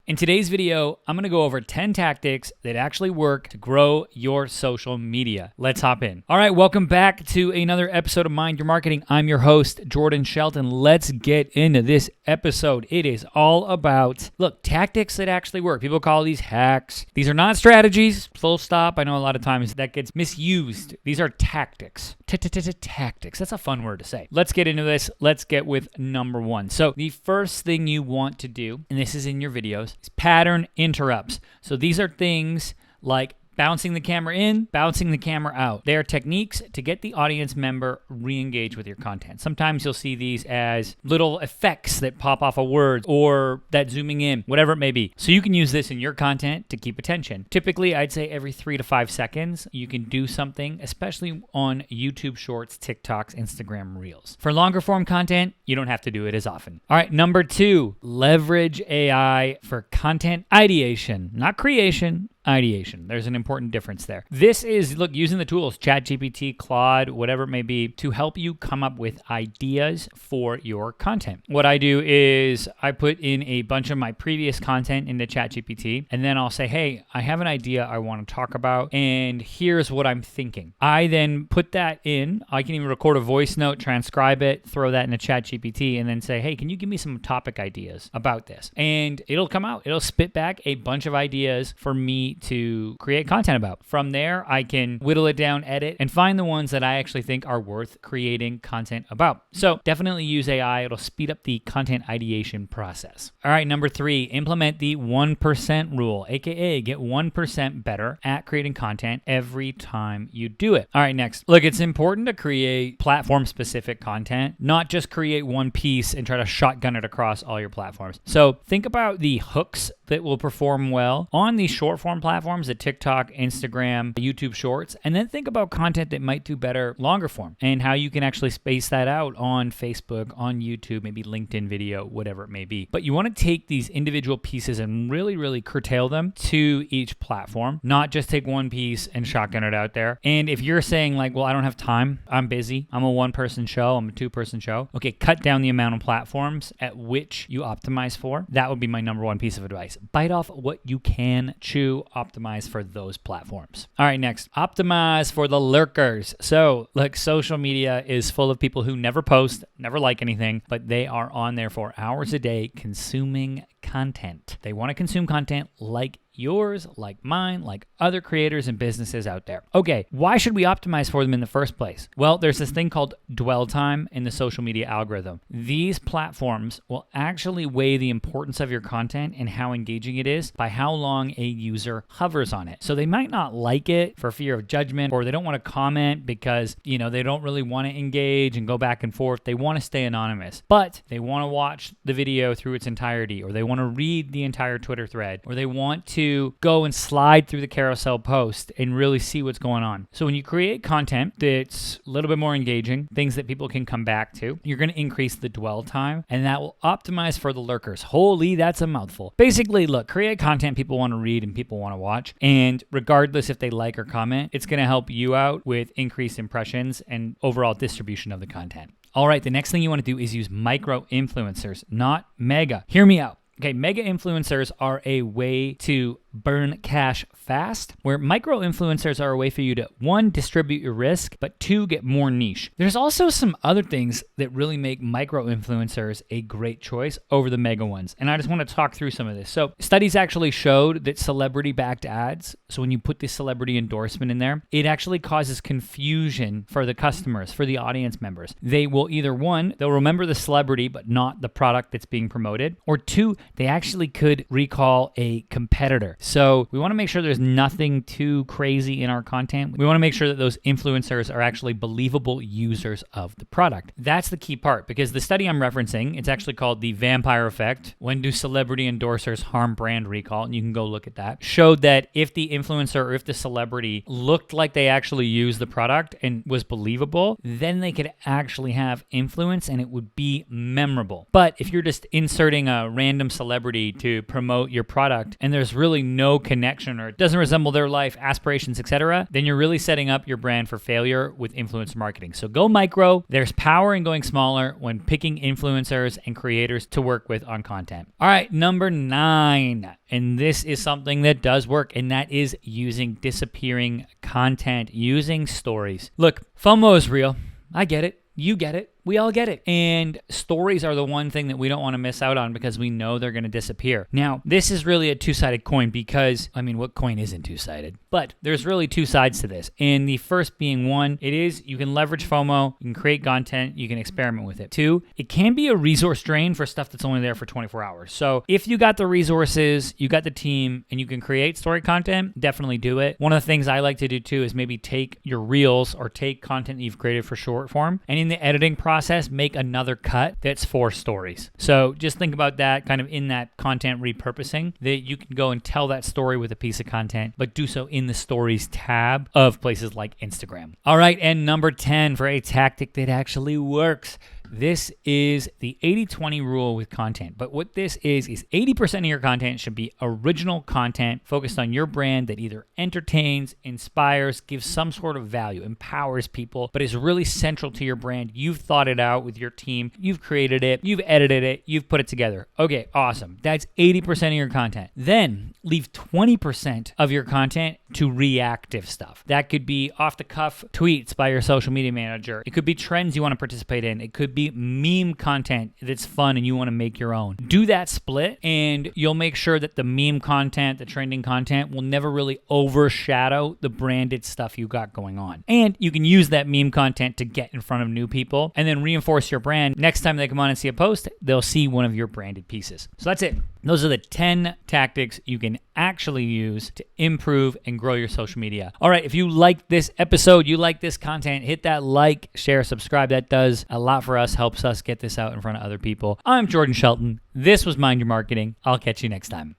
In today's video, I'm going to go over 10 tactics that actually work to grow your social media. Let's hop in. All right, welcome back to another episode of Mind Your Marketing. I'm your host, Jordan Shelton. Let's get into this episode. It is all about, tactics that actually work. People call these hacks. These are not strategies, full stop. I know a lot of times that gets misused. These are tactics. Tactics. That's a fun word to say. Let's get into this. Let's get with number one. So the first thing you want to do, and this is in your videos, is pattern interrupts. So these are things like bouncing the camera in, bouncing the camera out. They are techniques to get the audience member re-engaged with your content. Sometimes you'll see these as little effects that pop off a word or that zooming in, whatever it may be. So you can use this in your content to keep attention. Typically, I'd say every 3 to 5 seconds, you can do something, especially on YouTube Shorts, TikToks, Instagram Reels. For longer form content, you don't have to do it as often. All right, number 2, leverage AI for content ideation, not creation. Ideation. There's an important difference there. This is, using the tools, ChatGPT, Claude, whatever it may be, to help you come up with ideas for your content. What I do is I put in a bunch of my previous content into ChatGPT, and then I'll say, hey, I have an idea I want to talk about, and here's what I'm thinking. I then put that in. I can even record a voice note, transcribe it, throw that into ChatGPT, and then say, hey, can you give me some topic ideas about this? And it'll come out. It'll spit back a bunch of ideas for me to create content about. From there, I can whittle it down, edit, and find the ones that I actually think are worth creating content about. So definitely use AI. It'll speed up the content ideation process. All right, number 3, implement the 1% rule, aka get 1% better at creating content every time you do it. All right, next. It's important to create platform-specific content, not just create one piece and try to shotgun it across all your platforms. So think about the hooks that will perform well on these short-form platforms, the TikTok, Instagram, YouTube Shorts, and then think about content that might do better longer form and how you can actually space that out on Facebook, on YouTube, maybe LinkedIn video, whatever it may be. But you want to take these individual pieces and really curtail them to each platform, not just take one piece and shotgun it out there. And if you're saying I don't have time, I'm busy, I'm a 1-person show, I'm a 2-person show, okay, cut down the amount of platforms at which you optimize for. That would be my number one piece of advice. Bite off what you can chew, optimize for those platforms. All right, next, optimize for the lurkers. So, social media is full of people who never post, never like anything, but they are on there for hours a day consuming content. They want to consume content like yours, like mine, like other creators and businesses out there. Okay, why should we optimize for them in the first place? Well, there's this thing called dwell time in the social media algorithm. These platforms will actually weigh the importance of your content and how engaging it is by how long a user hovers on it. So they might not like it for fear of judgment, or they don't want to comment because, they don't really want to engage and go back and forth. They want to stay anonymous, but they want to watch the video through its entirety, or they want to read the entire Twitter thread, or they want to go and slide through the carousel post and really see what's going on. So when you create content that's a little bit more engaging, things that people can come back to, you're going to increase the dwell time, and that will optimize for the lurkers. Holy, that's a mouthful. Basically, create content people want to read and people want to watch, and regardless if they like or comment, it's going to help you out with increased impressions and overall distribution of the content. All right, the next thing you want to do is use micro influencers, not mega. Hear me out. Okay, mega influencers are a way to burn cash fast, where micro influencers are a way for you to, 1, distribute your risk, but 2, get more niche. There's also some other things that really make micro influencers a great choice over the mega ones, and I just want to talk through some of this. So studies actually showed that celebrity-backed ads, so when you put the celebrity endorsement in there, it actually causes confusion for the customers, for the audience members. They will either, 1, they'll remember the celebrity but not the product that's being promoted, or 2, they actually could recall a competitor. So we want to make sure there's nothing too crazy in our content. We want to make sure that those influencers are actually believable users of the product. That's the key part, because the study I'm referencing, it's actually called the vampire effect. When do celebrity endorsers harm brand recall? And you can go look at that. Showed that if the influencer or if the celebrity looked like they actually used the product and was believable, then they could actually have influence and it would be memorable. But if you're just inserting a random celebrity to promote your product and there's really no connection or it doesn't resemble their life, aspirations, etc., then you're really setting up your brand for failure with influencer marketing. So go micro. There's power in going smaller when picking influencers and creators to work with on content. All right, number 9. And this is something that does work, and that is using disappearing content, using stories. Look, FOMO is real. I get it. You get it. We all get it. And stories are the one thing that we don't want to miss out on because we know they're going to disappear. Now, this is really a two-sided coin because, what coin isn't two-sided? But there's really two sides to this. And the first being one, you can leverage FOMO, you can create content, you can experiment with it. 2, it can be a resource drain for stuff that's only there for 24 hours. So if you got the resources, you got the team, and you can create story content, definitely do it. One of the things I like to do too is maybe take your reels or take content that you've created for short form, and in the editing process, make another cut that's for stories. So just think about that kind of in that content repurposing, that you can go and tell that story with a piece of content, but do so in the stories tab of places like Instagram. All right, and number 10 for a tactic that actually works. This is the 80-20 rule with content. But what this is 80% of your content should be original content focused on your brand that either entertains, inspires, gives some sort of value, empowers people, but is really central to your brand. You've thought it out with your team. You've created it. You've edited it. You've put it together. Okay, awesome. That's 80% of your content. Then leave 20% of your content to reactive stuff. That could be off-the-cuff tweets by your social media manager. It could be trends you want to participate in. It could be meme content that's fun and you want to make your own. Do that split and you'll make sure that the meme content, the trending content will never really overshadow the branded stuff you got going on. And you can use that meme content to get in front of new people and then reinforce your brand. Next time they come on and see a post, they'll see one of your branded pieces. So that's it. Those are the 10 tactics you can actually use to improve and grow your social media. All right, if you like this episode, you like this content, hit that like, share, subscribe. That does a lot for us, helps us get this out in front of other people. I'm Jordan Shelton. This was Mind Your Marketing. I'll catch you next time.